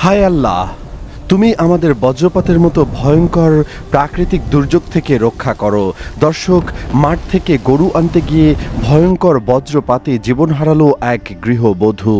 হায় আল্লাহ, তুমি আমাদের বজ্রপাতের মতো ভয়ঙ্কর প্রাকৃতিক দুর্যোগ থেকে রক্ষা করো। দর্শক, মাঠ থেকে গরু আনতে গিয়ে ভয়ঙ্কর বজ্রপাতে জীবন হারালো এক গৃহবধূ।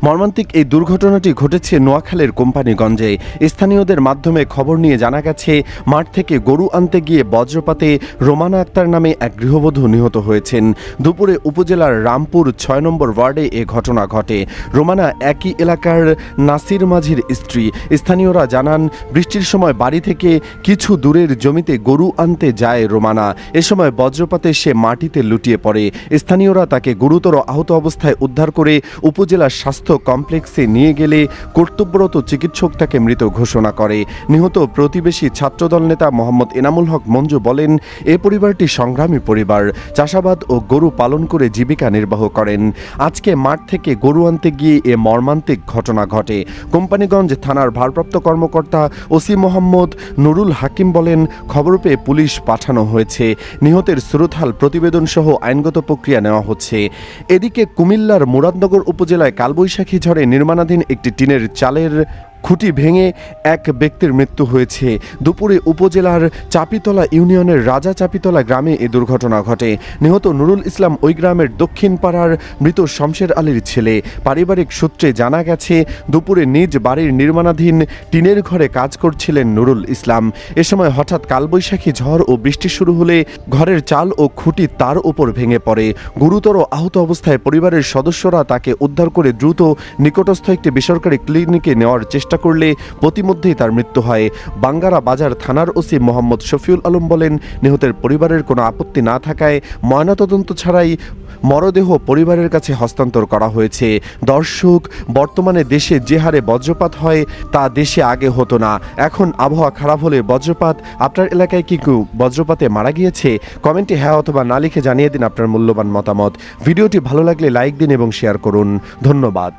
মর্মান্তিক এই দুর্ঘটনাটি ঘটেছে নোয়াখালীর কোম্পানিগঞ্জে। স্থানীয়দের মাধ্যমে খবর নিয়ে জানা গেছে, মাঠ থেকে গরু আনতে গিয়ে বজ্রপাতে রোমানা আক্তার নামে এক গৃহবধূ নিহত হয়েছেন। দুপুরে উপজেলার রামপুর ৬ নম্বর ওয়ার্ডে এ ঘটনা ঘটে। রোমানা একই এলাকার নাসির মাঝির স্ত্রী। স্থানীয়রা জানান, বৃষ্টির সময় বাড়ি থেকে কিছু দূরের জমিতে গরু আনতে যায় রোমানা। এ সময় বজ্রপাতে সে মাটিতে লুটিয়ে পড়ে। স্থানীয়রা তাকে গুরুতর আহত অবস্থায় উদ্ধার করে উপজেলা স্বাস্থ্য কমপ্লেক্সে নিয়ে গেলে কর্তব্যরত চিকিৎসক তাকে মৃত ঘোষণা করে। নিহত প্রতিবেশী ছাত্রদল নেতা মোহাম্মদ এনামুল হক মঞ্জু বলেন, এ পরিবারটি সংগ্রামী পরিবার, চাষাবাদ ও গরু পালন করে জীবিকা নির্বাহ করেন। আজকে মাঠ থেকে গরু আনতে গিয়ে এ মর্মান্তিক ঘটনা ঘটে। কোম্পানিগঞ্জ থানার ভারপ্রাপ্ত কর্মকর্তা ওসি মোহাম্মদ নুরুল হাকিম বলেন, খবর পেয়ে পুলিশ পাঠানো হয়েছে। নিহতের সুরতহাল প্রতিবেদন সহ আইনগত প্রক্রিয়া নেওয়া হচ্ছে। এদিকে কুমিল্লার মুরাদনগর উপজেলায় কালবৈশাখী ঝড়ে নির্মাণাধীন একটি টিনের চালের খুঁটি ভেঙে এক ব্যক্তির মৃত্যু হয়েছে। দুপুরে উপজেলার চাপিতলা ইউনিয়নের রাজা চাপিতলা গ্রামে এ দুর্ঘটনা ঘটে। নিহত নুরুল ইসলাম ওই গ্রামের দক্ষিণ পাড়ার মৃত শমশের আলীর ছেলে। পারিবারিক সূত্রে জানা গেছে, দুপুরে নিজ বাড়ির নির্মাণাধীন টিনের ঘরে কাজ করছিলেন নুরুল ইসলাম। এ সময় হঠাৎ কালবৈশাখী ঝড় ও বৃষ্টি শুরু হলে ঘরের চাল ও খুঁটি তার উপর ভেঙে পড়ে। গুরুতর আহত অবস্থায় পরিবারের সদস্যরা তাকে উদ্ধার করে দ্রুত নিকটস্থ একটি বেসরকারি ক্লিনিকে নেওয়ার চেষ্টা করলে প্রতিমধ্যেই তার মৃত্যু হয়। বাঙ্গারা বাজার থানার ওসি মোহাম্মদ শফিউল আলম বলেন, নিহতের পরিবারের কোনো আপত্তি না থাকায় ময়নাতদন্ত ছাড়াই মরদেহ পরিবারের কাছে হস্তান্তর করা হয়েছে। দর্শক, বর্তমানে দেশে যে হারে বজ্রপাত হয় তা দেশে আগে হতো না। এখন আবহাওয়া খারাপ হলে বজ্রপাত, আপনার এলাকায় কি কেউ বজ্রপাতে মারা গিয়েছে? কমেন্টে হ্যাঁ অথবা না লিখে জানিয়ে দিন আপনার মূল্যবান মতামত। ভিডিওটি ভালো লাগলে লাইক দিন এবং শেয়ার করুন। ধন্যবাদ।